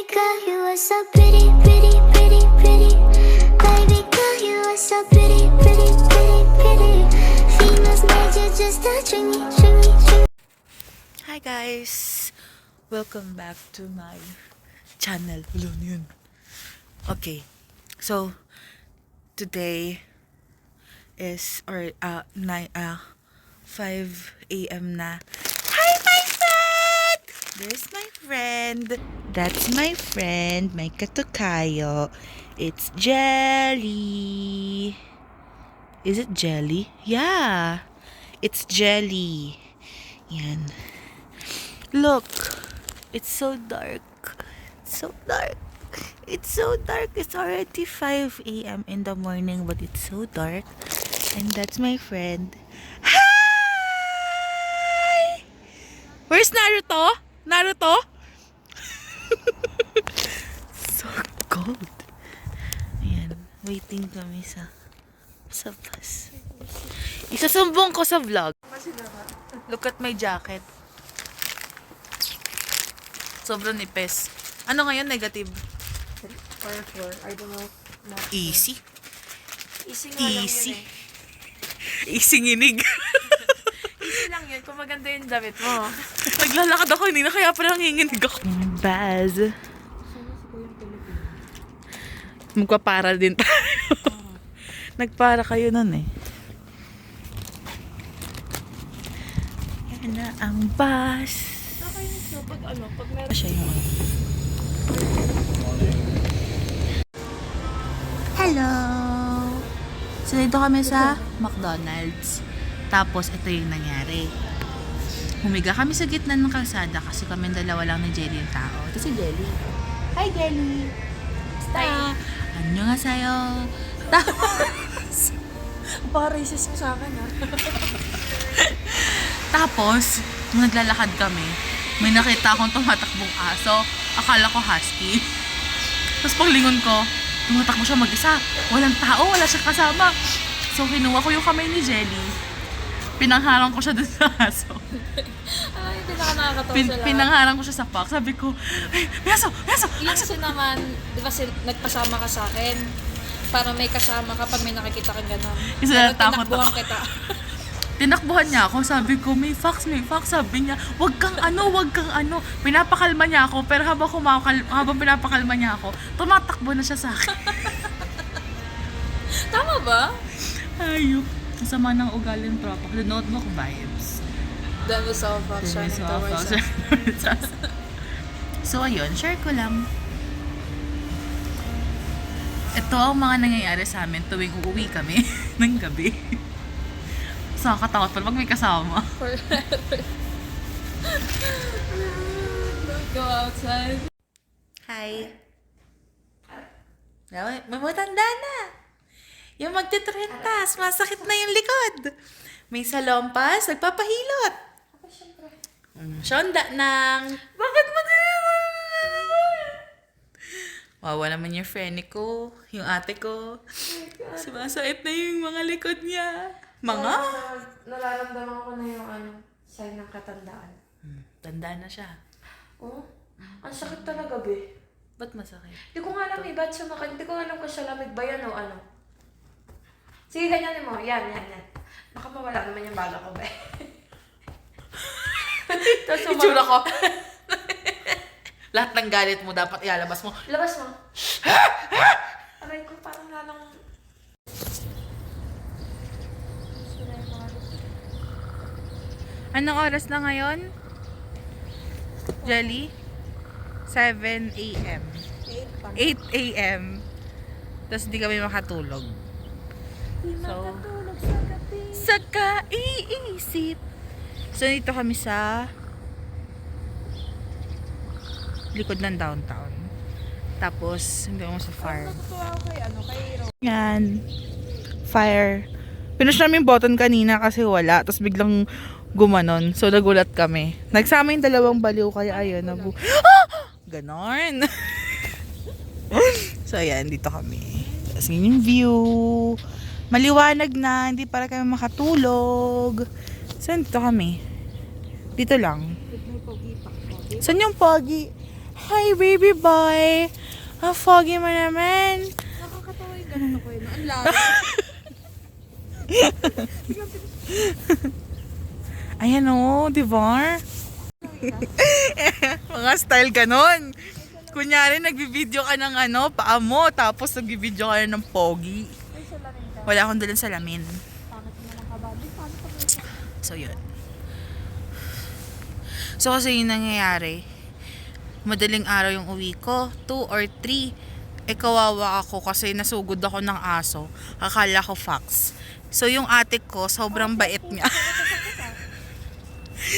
Baby girl, you are so pretty, pretty, pretty, pretty. Baby girl, you are so pretty, pretty, pretty, pretty. Females made you just a stringy, stringy, stringy. Hi guys! Welcome back to my channel. Wala na yun. Okay. So, today is 5 a.m. na. Hi my friend! There's my friend. That's my friend, my katukayo. It's Jelly. Is it Jelly? Yeah. It's Jelly. Yan. Look. It's so dark. So dark. It's so dark. It's already 5 a.m. in the morning, but it's so dark. And that's my friend. Hi! Where's Naruto? Naruto? So cold. Ayan. Waiting kami sa bus. Isasumbong ko sa vlog. Look at my jacket. Sobrang nipis. Ano ngayon? Negative? 4. I don't know. Easy. Easy nga lang Easy. yun eh. Easy nginig. Easy lang yun kung maganda yung damit mo. Naglalakad ako hindi na kaya pala nanginginig ako. Baz. Magpaparal din tayo. Nagpara kayo nun eh. Yan na ang bus. Nakainis na pag meron. Siya yung Hello! So, dito kami sa McDonald's. Tapos, ito yung nangyari. Humiga kami sa gitna ng kalsada kasi kami dalawa lang ni Jelly yung tao. Ito si Jelly. Hi, Jelly! Hi. Ano nga sa'yo? Tapos, Baka racist mo sa akin ha. tapos, nung naglalakad kami, may nakita akong tumatakbong aso. Akala ko husky. Tapos paglingon ko, tumatakbo siya mag-isa. Walang tao, wala siyang kasama. So, kinuha ko yung kamay ni Jelly. Pinangharang ko siya dun sa aso. Ay, hindi nakakatawa sa lahat. Pinangharang ko siya sa park. Sabi ko, ay, may aso, may aso! Yung kasi naman, di ba nagpasama ka sa akin? Para may kasama ka pag may nakikita kang gano'n. Kasi Pero natakot tinakbuhan ako. kita. Tinakbuhan niya ako. Sabi ko, may fox. Sabi niya, wag kang ano. Pinapakalma niya ako. Pero habang pinapakalma niya ako, tumatakbo na siya sa akin. Tama ba? Ayok. Ang sama ng ugali ng tropa ko. The Notebook vibes. Devil's of shining towards us. So, ayun. Share ko lang. Ito ang mga nangyayari sa amin tuwing uuwi kami ng gabi. So, nakatakot pa pag may kasama. Don't go outside. Hi. May matanda na. Yung magtitrentas, masakit na yung likod. May salompas, nagpapahilot. Shonda ng... Bakit mo wawa naman yung friend ko, yung ate ko. Sumasait na yung mga likod niya. Mga? Nararamdaman ko na yung sign ng katandaan. Tanda na siya. Oh, ang sakit talaga, be. Ba't masakit? Hindi ko nga alam ba't sumakit. Hindi ko alam kung siya lamig ba yan o ano. Sige, ganyanin mo. Yan. Baka mawala naman yung bala ko, be. Tapos Itsura ko. Lahat ng galit mo dapat ilalabas mo. Labas mo. Aray ko, parang lalong... Anong oras na ngayon? Jelly? 7 a.m. 8 a.m. Tapos di kami makatulog. So, sa kaiisip. So, dito kami sa likod ng downtown. Tapos, hindi ako sa fire. Yan. Fire. Pinush namin yung button kanina kasi wala. Tapos biglang gumanon. So, nagulat kami. Nagsama yung dalawang baliw kaya ayun. Ah! Ganon. So, ayan. Dito kami. Tapos yun yung view. Maliwanag na. Hindi para kami makatulog. So, dito kami. Dito lang. Saan yung pogi? Hi, baby boy. Ang foggy mo naman. Nakakatawa yung ganun ako yun. Ang lalo. Ayan o, di ba? Mga style ganon. Kunyari, nagbibideo ka ng paa mo, tapos nagbibideo ka ng pogi. Ay, salamin ka. Wala akong dalang salamin. Pangit mo lang kabado. Paano pa may So, yun. So, kasi yung nangyayari, madaling araw yung uwi ko, 2 or 3. Kawawa ako kasi nasugod ako ng aso. Akala ko fox. So, yung ate ko, sobrang bait niya.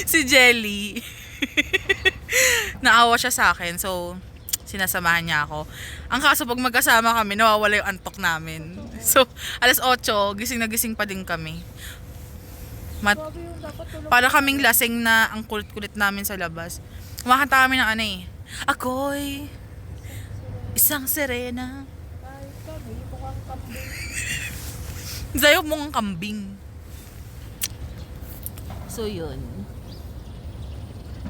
Si Jelly. Naawa siya sa akin. So, sinasamahan niya ako. Ang kaso, pag magkasama kami, nawawala yung antok namin. So, alas 8, gising na gising pa din kami. Grabe yung dapat tulog. Para kaming lasing na ang kulit-kulit namin sa labas. Kumakanta kami ng Ako'y isang sirena. Ay, kami. Mukhang kambing. Sayo mong kambing. So, yun.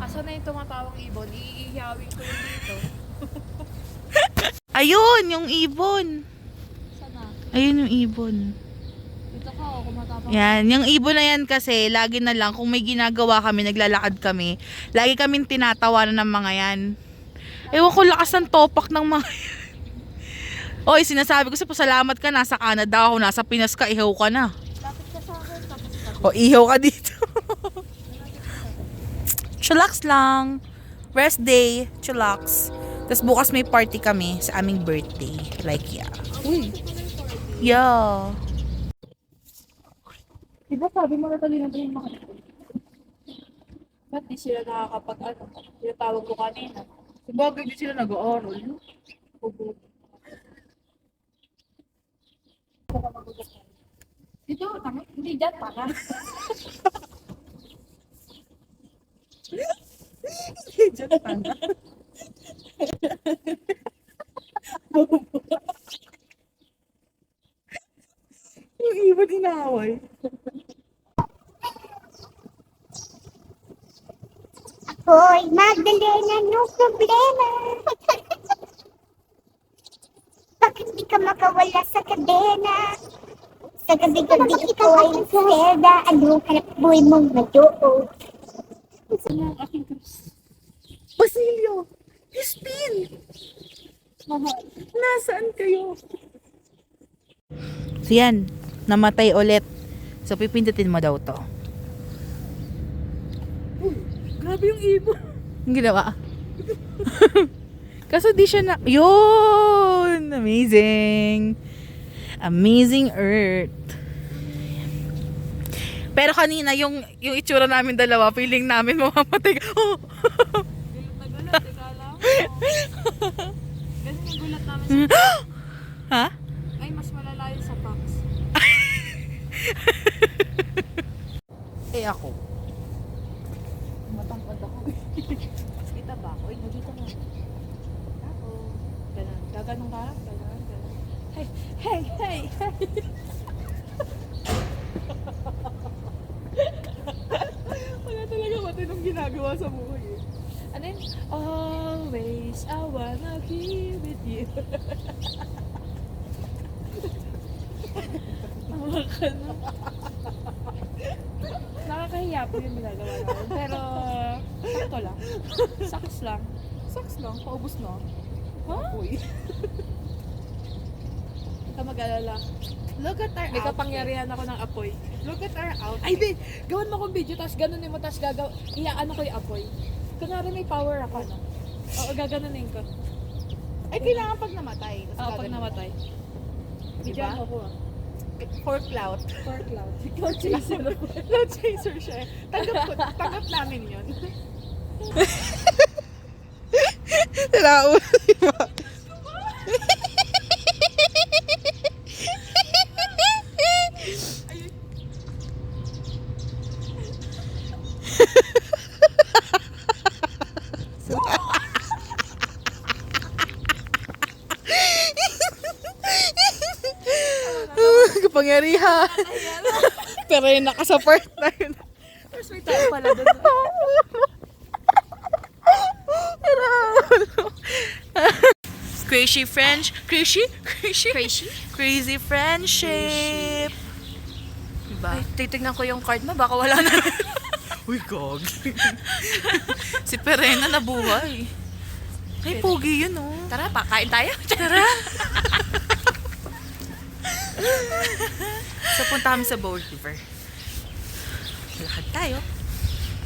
Asa na yung tumatawang ibon? Iihawin ko yun dito. Ayun, yung ibon. Sana? Ayun yung ibon. Dito ka o kumatapang. Yan, yung ibon na yan kasi, lagi na lang, kung may ginagawa kami, naglalakad kami, lagi kaming tinatawanan ng mga yan. Ewan ko, lakas ng topak ng mga yan. Oy, sinasabi ko sa pasalamat ka, nasa Canada ako, nasa Pinas ka, ihaw ka na. Lapit ka sa akin, tapos ka. O, ihaw ka dito. Chillax lang. Rest day, chillax. Tapos bukas may party kami sa aming birthday. Like, yeah. Uy. Yeah. Diba sabi mo natalino ba yung mga ito? Ba't di sila nakakapag tinatawag ko kanina? Sabagay di sila nag-aaral. Dito, hindi dyan, para. Yung iba dinaway. Hoy, Magdalena, no problema. Bakit di ka makawala sa kadena? Sa gabi-gabi ikaw ay selda. Ano hanap buhay mong madoon? Ang aking cruise. Basilio! Crispin! Mahal. Nasaan kayo? So yan, namatay ulit. So pipindutin mo daw to. Grabe yung ibon. Ang ginawa? Kaso di siya na... Yun! Amazing! Amazing Earth. Pero kanina, yung itsura namin dalawa, feeling namin mamamatay. Oh! Nagulat, ikala ko. Ganun yung gulat namin sa... Ha? Ay, mas malala yun sa Fox. Eh ako. Matangkad ako. Kita ba ako? Uy, nandito na. Ako. Ganun. Gaganong ka? Ganun, ganun. Hey, hey, hey, hey! Wala talaga matinong ginagawa sa buhay eh. Ano yun? Always I wanna be with you. Tawa ka na. Nakakahiya po yung ginagawa namin. Pero, sakto lang. Saks lang. Saks lang, paubos na. Ha? Uy. Hindi ka mag-alala. Look at our May kapangyarihan ako ng apoy. Look at our outfit. Ay, di! Gawan mo kong video, tapos ganunin mo, tapos iyaano ko yung apoy. Kunwari may power ako, no? Oo, gaganunin ko. Ay, kailangan pag namatay. Tas Oo, pag gaganon. namatay. Diba? Video mo ko, ah. For clout. For cloud. Cloud chaser ako. Cloud chaser siya. Tanggap namin yun. Tara, diba? Kapangyarihan. Pero yung nakasupport na yun. First may tao pala doon. Tara. Crazy French. Crazy? Crazy? Crazy friendship. Diba? Ay, titignan ko yung card mo. Baka wala na. Uy, gog. Si Perena nabuhay. Ay, pogi yun, oh. Tara, kain tayo. Tara. So, punta kami sa Bow River. Lakad tayo.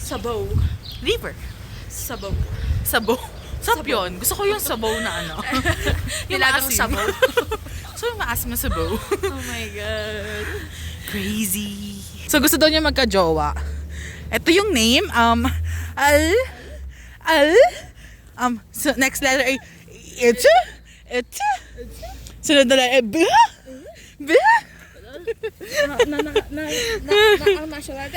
Sabaw. River. Sabaw. Sabaw. Sap yun. Gusto ko yung sabaw na ano. Nilagang maasim. sabaw. So, yung maasim na sabaw. Oh my God. Crazy. So, gusto daw niya magka-jowa. Ito yung name. So, next letter ay ito. Sunod na lang ay B. Ang nasyurate.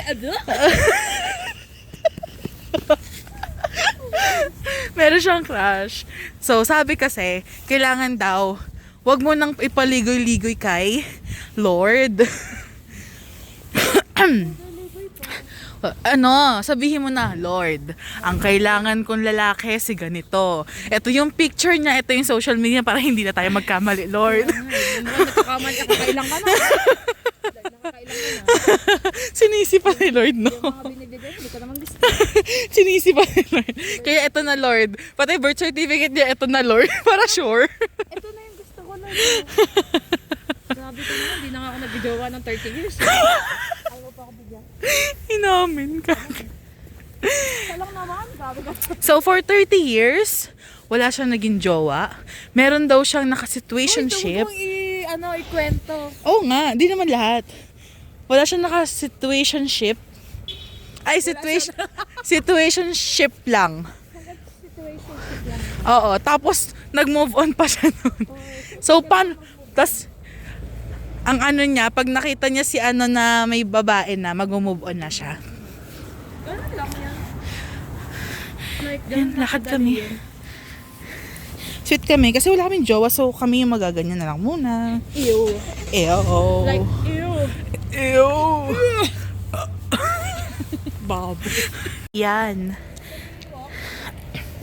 Meron siyang crush. So, sabi kasi, kailangan daw, wag mo nang ipaligoy-ligoy kay Lord. Sabihin mo na, Lord, ang kailangan kong lalaki si ganito. Ito yung picture niya, ito yung social media para hindi na tayo magkamali, Lord. Nakakamali ako. Kailang ka na. Sinisi pa ni Lord, no? Mga binibigay, hindi ko naman gusto. Sinisi pa ni Lord. Kaya ito na, Lord. Pati birth certificate niya, ito na, Lord. Para sure. Ito na yung gusto ko na. Grabe ko naman, hindi na nga ako nag-jowa ng 30 years. Ayaw pa ako bigyan. Inamin ka. Walang naman, grabe ka. So, for 30 years, wala siyang naging jowa. Meron daw siyang naka-situationship. Ikwento. Oo nga, di naman lahat. Wala siyang naka-situationship. Ay, situationship lang. Situationship lang. Oo, tapos nag-move on pa siya nun. So, tas, ang ano niya, pag nakita niya si ano na may babae na, mag-move on na siya. Ganun lang yan. Like, Yan, lakad kami. Sweet kami, kasi wala kaming jowa, so kami yung magaganyan na lang muna. Ew. Ew. Like, ew. Ew. Bob. Yan.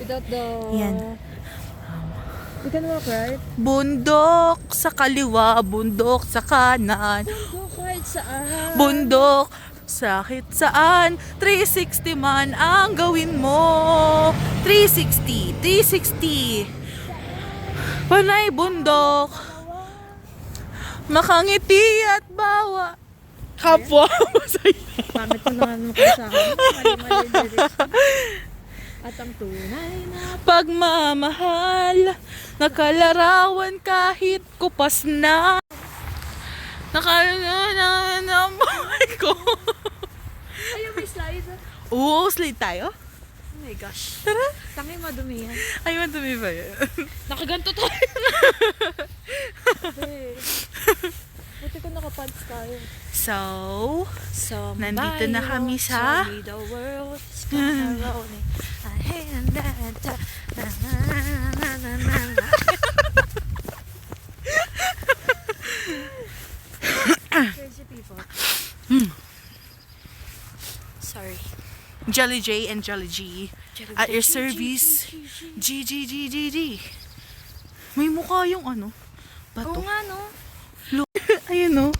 Without the... Yan. We can walk, right? Bundok sa kaliwa, bundok sa kanan. Go kahit saan. Bundok, sakit saan? 360 man ang gawin mo. 360, 360. Panay bundok. Makangiti at bawa. Kapwa masaya. Pangit ko naman mo sa akin. Mali-mali lyrics. At ang tunay na Pagmamahal, nakalarawan kahit kupas na. Nakalarawan ang buhay ko. ayaw may slide. Oo, slide tayo. Oh my gosh. Tara. Tangi madumi yan. Ay, madumi ba yun? Nakaganto tayo. Buti ko nakapants tayo. So, nandito na kami sa Show me the world is gonna roll me. Crazy people. Sorry. Jelly J and Jelly G. At your service, G. May mukha yung ano, Oo bato. nga no. Ayun no.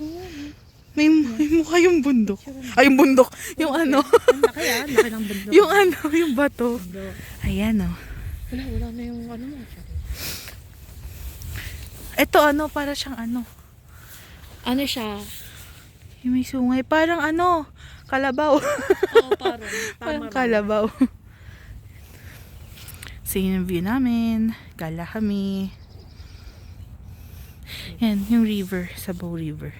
May mukha yung bundok. Ay, yung bundok. Yung ano. Ang laki ah. Laki ng bundok. Yung ano, yung bato. Bundok. Ayan oh. Wala na yung ano mo. Ito ano, para siyang ano. Ano siya? Yung may sungay. Parang ano, kalabaw. Oo, parang. Parang kalabaw. So, yun yung view namin. Gala kami. Yan, yung river. Sabaw River.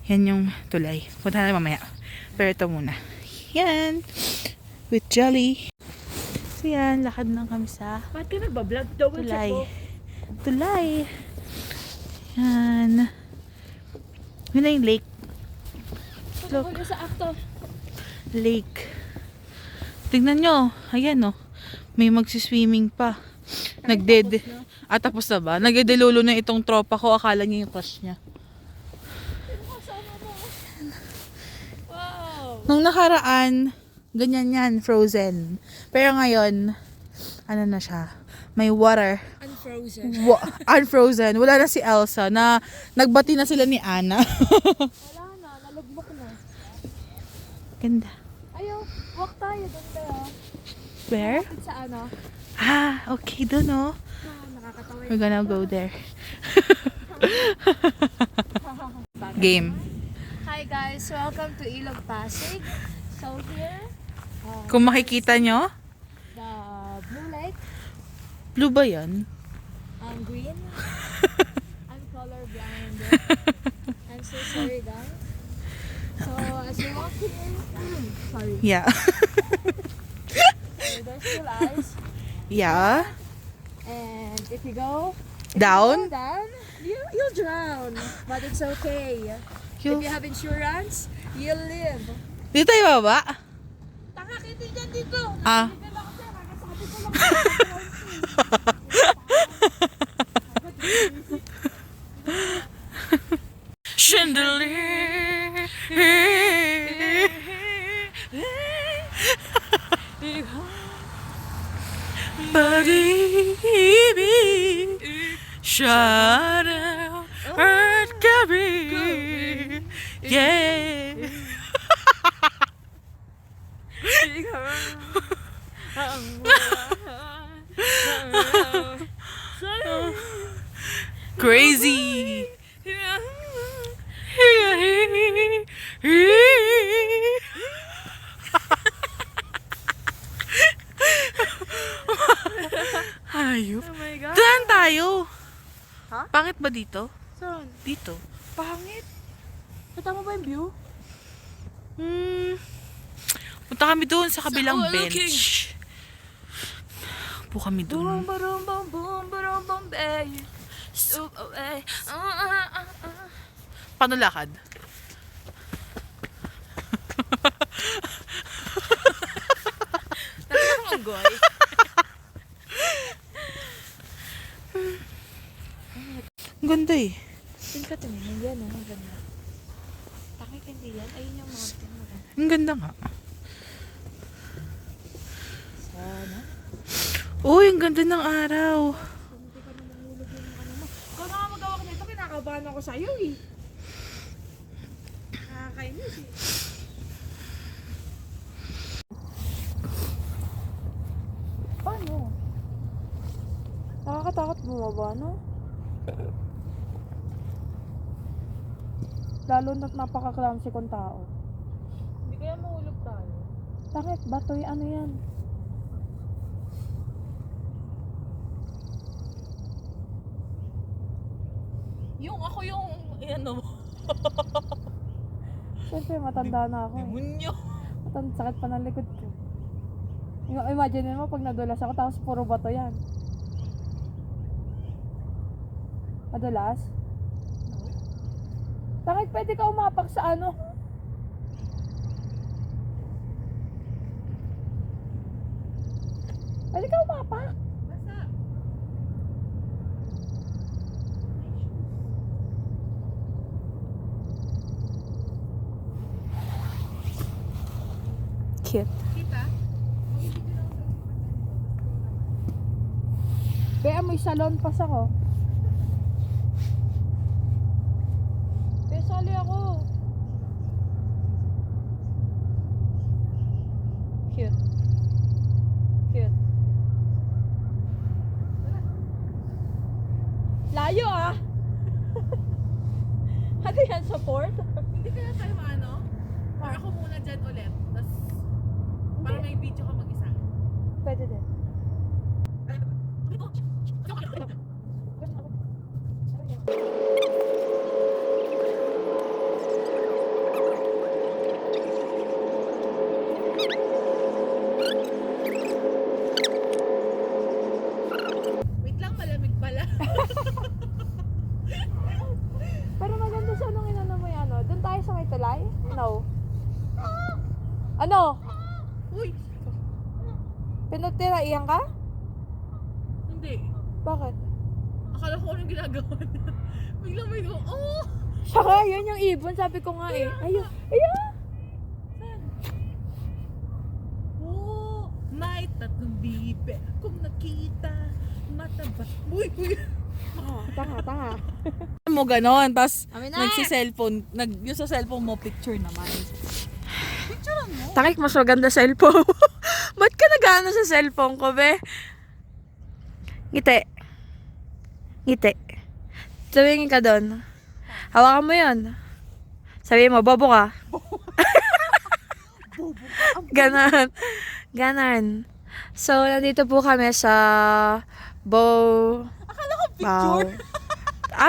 Yan yung tulay. Punta na mamaya. Pero ito muna. Yan. With Jelly. So yan, lakad lang kami sa Ba't ka nagbablog? Double check tulay. ko. Tulay. Yan. Yun na yung lake. Look. Look. Sa acto. Lake. Tignan nyo. Ayan oh. May magsiswimming pa. Nagdede. Tapos na ba? Nagdedelulo na itong tropa ko. Akala niya yung crush niya. Wow. Nung nakaraan, ganyan yan, frozen. Pero ngayon, ano na siya, May water. Unfrozen. Unfrozen. Wala na si Elsa na nagbati na sila ni Anna. Wala na, nalugmok na. Ganda. Ayaw, walk tayo doon tayo. Where? Kapit sa ano? Okay, doon oh. Nakakatawa We're gonna go there. Game. Hi guys, welcome to Ilog Pasig. So here, Kung makikita nyo, the blue lake, blue ba yan? green. I'm colorblind. I'm so sorry guys. So as you walk here, sorry, Yeah. so there's still ice. Yeah. And if you go Down? you'll drown. But it's okay. If you have insurance, you'll live. Dito tayo baba? Taka, kitin dito. Ah. Chandelier. Baby, shadow, earth kabir, yeah. Crazy. Hayop. Oh my God. Saan tayo? Ha? Pangit ba dito? Saan? Dito. Pangit. Tama ba yung view? Punta kami doon sa kabilang Sa overlooking. bench. Upo kami Boom, doon. boom, boom, boom, boom, boom, babe. Soup away. Paano lakad? Nakakanggoy. Ang ganda eh. Tingka tumingin yan, ang ganda. Takay hindi yan. Ayun yung mga pinag. Ang ganda nga. Sana. Uy, ang ganda ng araw. Hindi ka na mahulog yung ano mo. Kung nga magawa ko nito, kinakabahan ako sa'yo eh. Nakakainis eh. Paano? Nakakatakot bumaba, no? Lalo na't napaka-clumsy kong tao. Hindi kaya mahulog tayo. Bakit? Batoy, ano yan? Yung ako yung, ano mo. Siyempre, matanda na ako eh. Demonyo. Sakit pa ng likod ko. Imagine mo pag nadulas ako tapos puro bato yan. Madulas? Bakit pwede ka umapak sa ano? Pwede ka umapak? Basta. Cute. Kita? Kaya may salon pass ako. Kaya sali ako. Cute. Cute. Layo ah! Ano yan, support? Hindi kaya tayo maano? Or ako muna dyan ulit. Tapos, para may video ka mag-isa. Pwede din. Wait lang, malamig pala. Pero maganda siya nung inano mo yan, no? Doon tayo sa may tulay? No. Ano? Uy! Pinutira iyan ka? Hindi. Bakit? Akala ko anong ginagawa niya. Biglang may go, oh! Siya nga, yun yung ibon. Sabi ko nga eh. Ayun. Ayun! Saan? Oh! May tatlong bibe kung nakita. Mataba. Uy, uy. Tanga. Mo ganon, tas Amin na. nagsi-cellphone, yung sa cellphone mo, picture naman. Picturean mo. Takik, mas maganda cellphone. Ba't ka nag-ano sa cellphone ko, be? Ngiti. Sabihin ka doon. Hawakan mo yun. Sabihin mo, bobo ka. Ganon. So, nandito po kami sa Akala ko picture.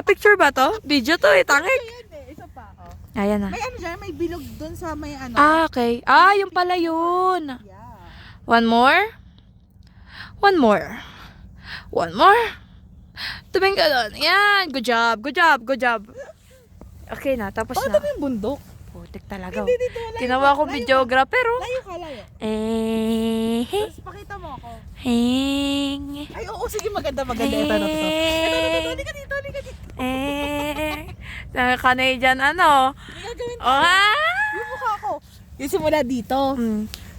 Picture ba to? Video to eh, tangik. Ayan eh, isa pa. Oh. Ayan na. May ano dyan, may bilog dun sa may ano. Okay. Yung pala yun. Yeah. One more. Tumingin ka doon. Yan. Good job. Okay na. Tapos Pakita na. mo yung bundok. Putik talaga. Hindi, dito. Layo Ginawa ka, ko layo videographer. ka. Layo ka, layo. Tapos pakita mo ako. Ay, oo, sige, maganda. Ito. Halika dito. Canadian ano? May gagawin Oh, ha? yung mukha ko. Yung simula dito.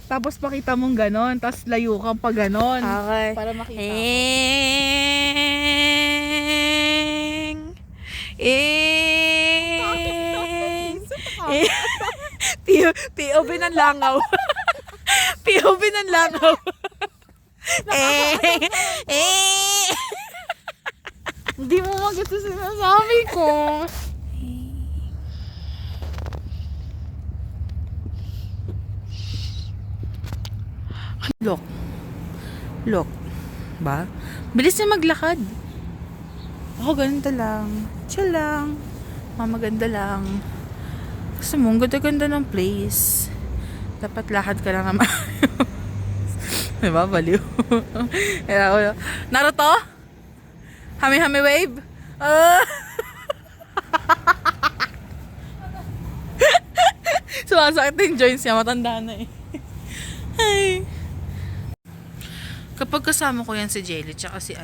Tapos pakita mong ganon. Tapos layo kang pa ganon. Okay. Para makita ko. POV ng langaw. POV ng langaw. Hindi mo maganda sinasabi ko. Look. Ba? Bilis niya maglakad. Ako ganito lang. Chill lang. Mamaganda lang. Gusto mo, ang ganda-ganda ng place. Dapat lakad ka lang naman. Diba? Baliw. Naruto? Hami-hami wave? Sumasakit yung joints niya. Matanda na eh. Ay. Kapag kasama ko yan si Jelly tsaka si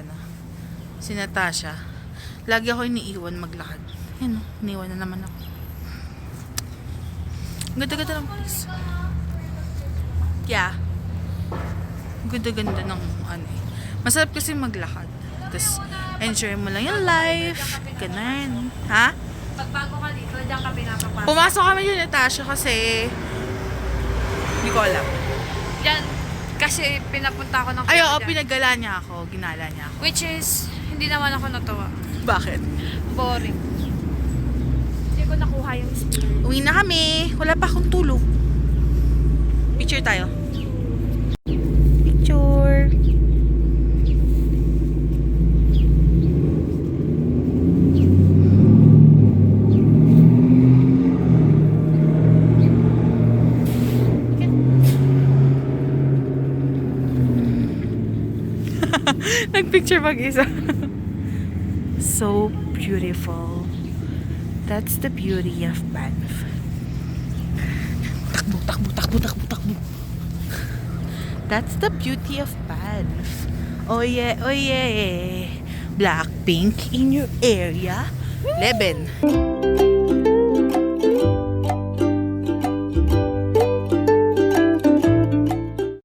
Natasha, lagi ako iniiwan maglakad. Yan, iniwan na naman ako. Ganda-ganda ng place. Yeah. Ganda-ganda ng Masarap kasi maglakad. Tapos, enjoy mo lang yung life. Ganun. Ha? Pagbago ka dito, diyan ka pinapapasok. Pumasok kami yun, Natasha, kasi hindi ko alam. Diyan, kasi pinapunta ko ng Ay, oo, dyan. pinagala niya ako. Ginala niya ako. Which is, hindi naman ako natuwa. Bakit? Boring. Hindi ko nakuha yung spirit. Uwi na kami. Wala pa akong tulog. Picture tayo. Picture. Nagpicture mag-isa. So beautiful. That's the beauty of Banff. Takbo. That's the beauty of Banff. Oh yeah. Blackpink in your area. Leben.